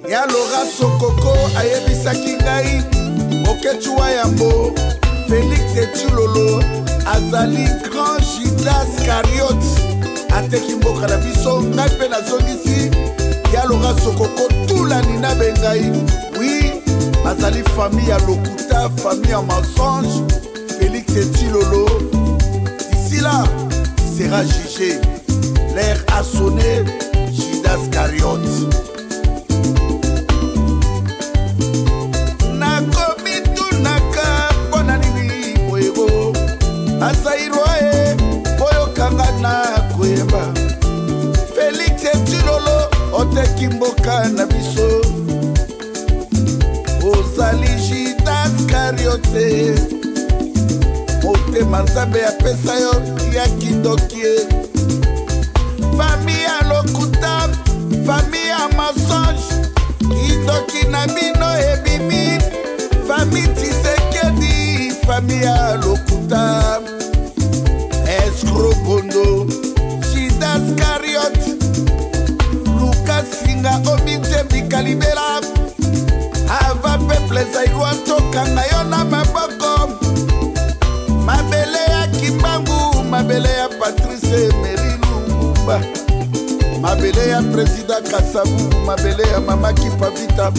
ya Laura Sokoko ayebisaki ngai okechuwa yambo Félix Etchilolo azali grand Judas Iscariot ateki mboka na biso ngai mpe nazongisi ya Laura Sokoko tulani na bengai oui azali famille ya lokuta famille ya mensonge Félix Etchilolo d'ici là il sera jugé l'air a sonné Judas Iscariot Asairwae boyo kangana kwemba Félix Etchilolo oteki mboka na biso ozali Judas Iscariote motema nzambe apesa yo ya kindokie famille ya lokuta famille ya mensonge kindoki na bino ebimi famille Tshisekedi famille ya lokuta Escrogondo Judas Iscariot Lucas Singa Omite Bikalibela Ava peuple zairwa tokanga yo na maboko mabele ya Kimbangu mabele ya Patrice Emery Lumumba mabele ya Président Kasavu mabele ya Mama Kipavita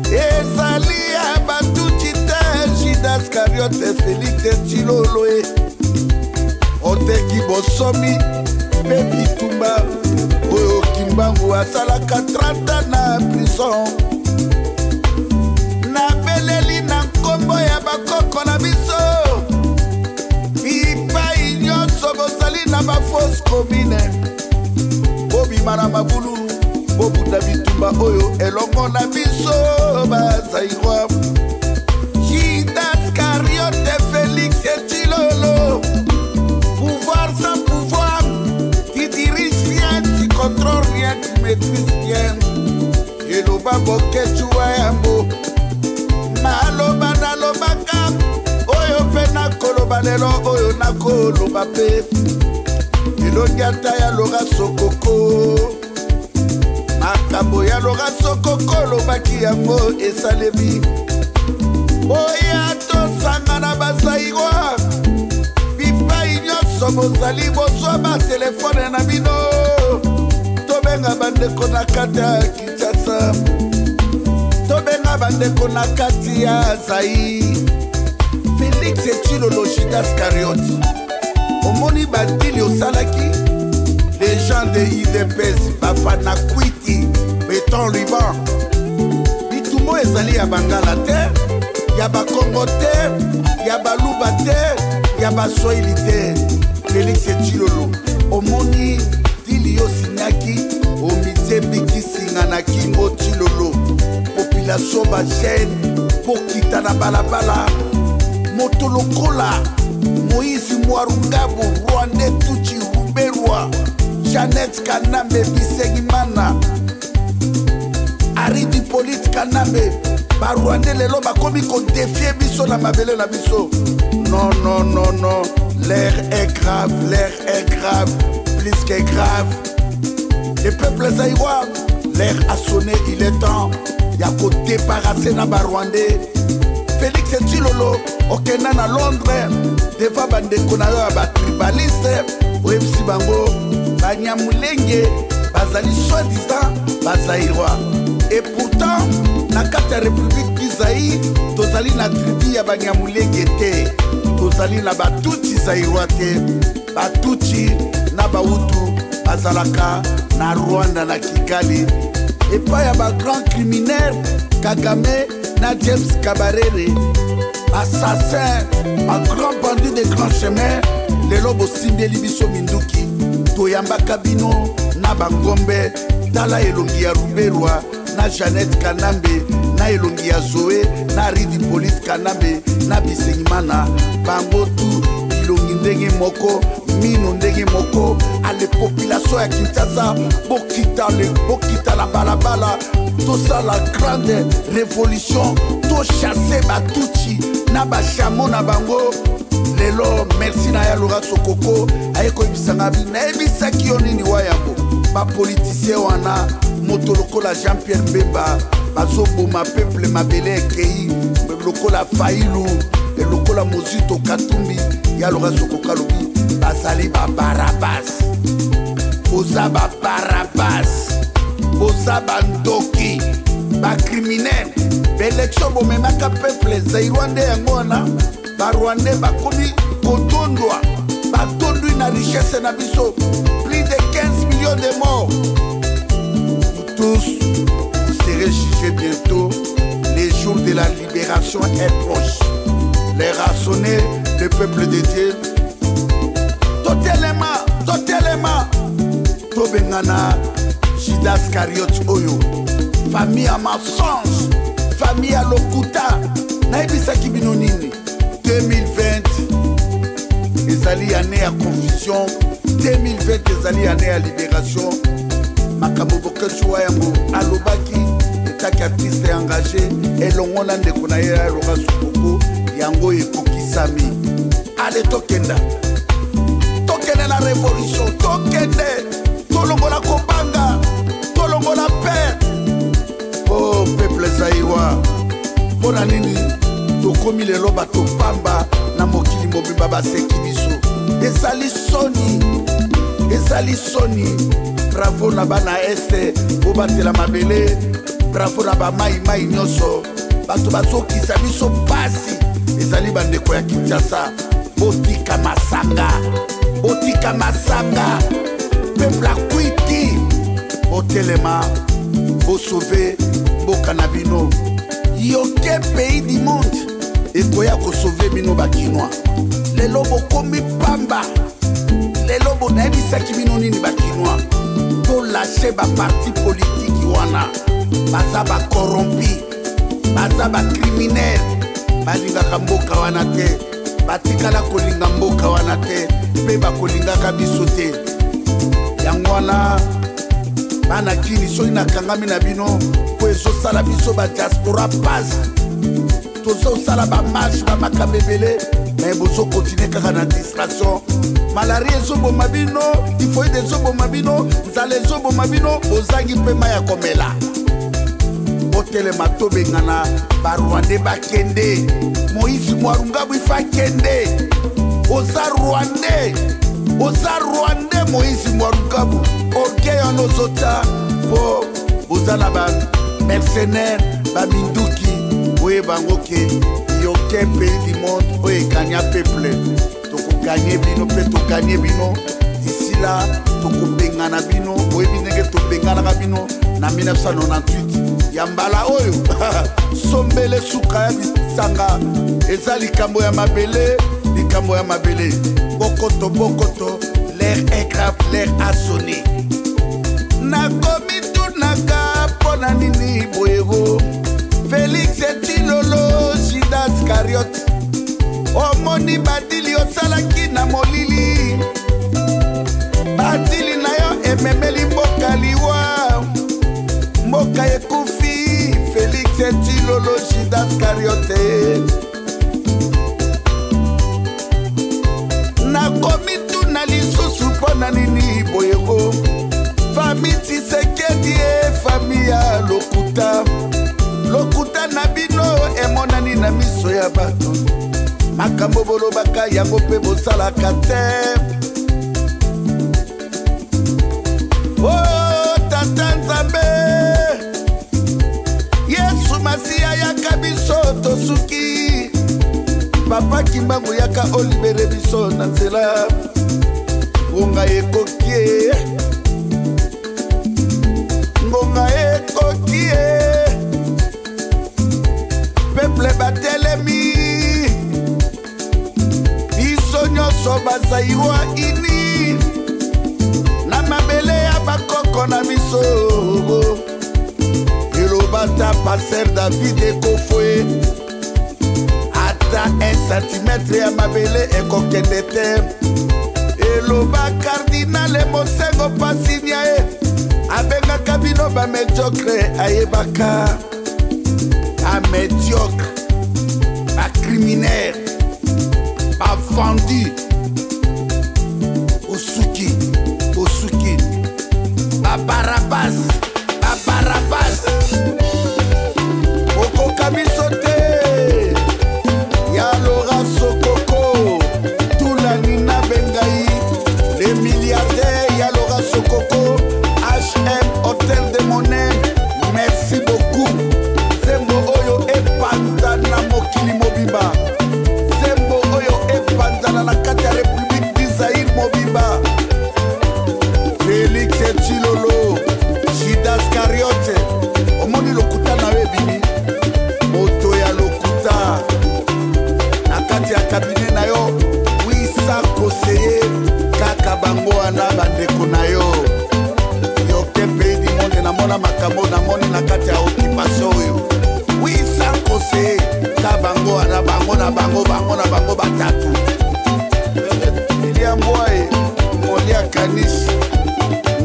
ezali ya batuchi te Judas Iscariot Félix Etchilolo oteki bosomi pe bitumba oyo Kimbangu asalaka 30 na prison nabeleli na nkombo ya bakoko na biso bipai nyonso bozali na bafausse commune bobima na mabulu bobuda bitumba oyo elongo na biso bazairwa Judas Iscariot Félix Etchilolo pouvoir sans pouvoir, tu diriges rien, tu contrôles rien, tu maîtrises rien. Et le babo kechuwa yambo, maloba na lobaka, oyo pe na koloba lelo, oyo na koloba pe. Elo nyata ya Laura Sokoko, makambo ya Laura Sokoko lobaki yango esalemi. Oya tosanga na bazairwa. Bozali bozwa ba telefone na bino tobenga bandeko na kati ya Kinshasa tobenga bandeko na kati ya Zaïre Félix Etchilolo Judas Iscariot omoni badili osalaki les gens de IDPS bafana kwiti beton Liban bitumo ezali ya Bangala te ya Bakongo te ya Baluba te ya Baswahili te Félix Etchilolo omoni dili yo sinyaki omite bikisinga na kingo Tshilolo population ba jeune pokita na balabala moto lokola Moïse Mwarungabo Rwande Tuchi Rumberwa Jeannette Kanambe Bisengimana Ari Hippolyte Kanambe ba Rwande lelo bakomi ko défier biso na mabele na biso non non non non. L'air est grave, plus que grave. Les peuples zaïrois, l'air a sonné, il est temps. Y'a qu'au débarrasser na Rwandais. Félix Etchilolo, okena na Londres, devant bandeko na yo ba tribaliste, oebisi bango, banyamulenge, bazali soi-disant, bazaïrois. Et pourtant, na kati ya République du Zaïre, tozali na tribu ya banyamulenge te. tozali na batuti zairwa te batuti na bautu bazalaka na Rwanda na Kigali epai ya ba grand criminel Kagame na James Kabarere assassin ba grand bandit de grand chemin lelo bosimbeli biso minduki toyambaka bino na bangombe tala elongi ya Rumberwa na Jeannette Kanambe na elongi ya Zoé na Ridi Hippolyte Kanambe na Bisengimana bango tu ilongi ndenge moko mino ndenge moko ale population ya Kinshasa bokita la balabala tosa la grande révolution to chasser batuchi na bashamo na bango lelo merci na ya Laura Sokoko ayeko ibisanga bina ebisaki yo nini wayambo ba politicien wana moto lokola Jean-Pierre Bemba bazoboma peuple mabele ekei lokola failu lokola mozito katumbi ya loka sokoka lobi bazali babarabas boza babarabas boza bandoki bacriminel baélection bomemaka peuple zairwande yango wana barwandais bakomi kotondwa batondwi na richesse na biso plus de 15 millions de morts. Vous tous vous serez jugés bientôt. Les jours de la libération est proche. Les raçonnés, le peuple de Dieu. Totalement, Tobengana, Judas Iscariote Oyo. Famille à mensonge, famille à lokuta. Naibisa Kibinonini. 2020, les alliés année à confusion. 2020, les alliés année à libération. Makambo Bokechoua Yango, Alobaki. Taki artiste engagé et l'ongona ndekona ya loka sukoko yango ekokisami. Allez tokenda la révolution, tokende tolongola kobanga, tolongola paix. Oh peuple zaïrois, pona nini tokomi lelo bato pamba na mokili mobimba baseki biso. Ezali soni. Bravo na bana este bobatela mabele. Bravo na ba mai nyonso bato bazokisa biso pasi ezali bandeko ya Kinshasa. Botika masanga peuple akwiti botelema bosauve mboka na bino. Yoke pays du monde ekoya kosauve bino bakinois. Lelo bokomi pamba, lelo bonayebisaki bino nini bakinois tolâche baparti politiki wana baza bakorompi, baza bacriminel, balingaka mboka wana te, batikala kolinga mboka wana te, mpe bakolingaka biso te. Yango wana bana kini soki nakangami na bino po ezosala biso badiaspora pasi tozosala bamarche bamakambo ebele me bozokontinue kaka na distraction. Malaria ezoboma bino, tifoide ezoboma bino, nzala ezoboma bino, bozangi mpe mai ya komela. Botelema tobengana barwandais bakende. Moïse Mwarungabu ifa kende. Oza rwandais Moïse Mwarungabu. Orgueil en ozota po bozana ba mercenaires ba minduki oye bangoke yoke pays du monde oye gagner peuple. Toko gagner bino pe to gagner bino. D'ici là toko bengana bino oye binenge to bengana bino na 1998. Yambala oyo sombele suka ya bisanga eza likambo ya mabele bokoto l'air est grave, l'air a sonné. Nakomi tunaka pona nini boyego Félix Etilolo Judas Iscariote omoni badili osalaki na molili badili na yo ememeli mboka liwa mboka ekufi. Félix Etilolo Judas Iscariote nakomi tuna lisusu pona nini boyego famille Tshisekedi famille ya lokuta na bino emonani na miso ya bato makambo bolobaka yango mpe bosalaka te. Oh tata Nzambe Yesu Masiya yaka biso tosuki papa Kimbangu yaka olibere biso na nzela ngonga ekokie peuple batelemi biso nyonso bazairwa ini na mabele ya bakoko na biso elobata paser David ekofoe ata 1 cm ya mabele ekokende te. Eloba cardinal Mosengo Pasinia abengaka bino ba médiocre ayebaka a médiocre ba criminel ba vendu osuki ba barabas wana makambo namoni na kati ya occupation oyo. Oui, sans conseiller ka bango na bango na bango bango na bango batatu. Ilia Mboye, Molia Kanish,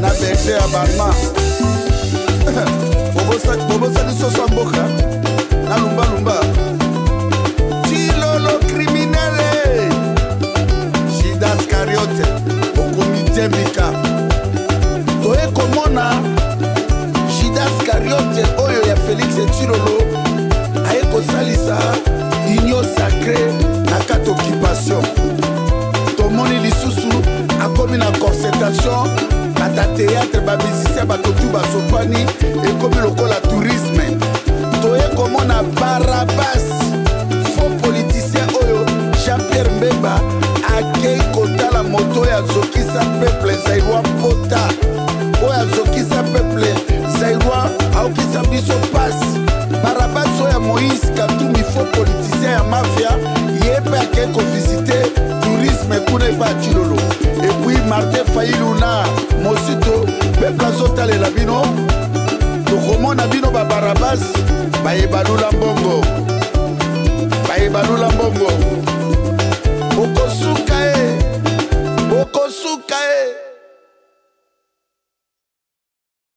na berger ya Balma. Bobosa ni soso mboka, na lumba lumba. Chilolo criminele, Judas Cariote, au comité Mika. Toye komona, Judas Cariote, oyo ya Félix et Chilolo, aye kosalisa, union sacrée, na kati occupation. Tomoni lisusu, akomi na concertation, kata théâtre, ba musicien, ba totu, ba sopani, ekomi lokola tourisme. Toye komona Barabas, faux politicien oyo, Jean-Pierre Mbemba, akei kotala moto ya zokisa peuple Zaïrois pota. Oya zokisa peuple Zaïrois, aokisa biso passe. Barabas oya Moïse Katumbi, faux politicien ya mafia, yepe akei kovisite tourisme kuna ipa Chilolo. Et puis Martin Fayiluna, Mosito, peuple azotalela bino. Tokomona bino ba Barabas, bayebalula mbongo. Bayebalula mbongo.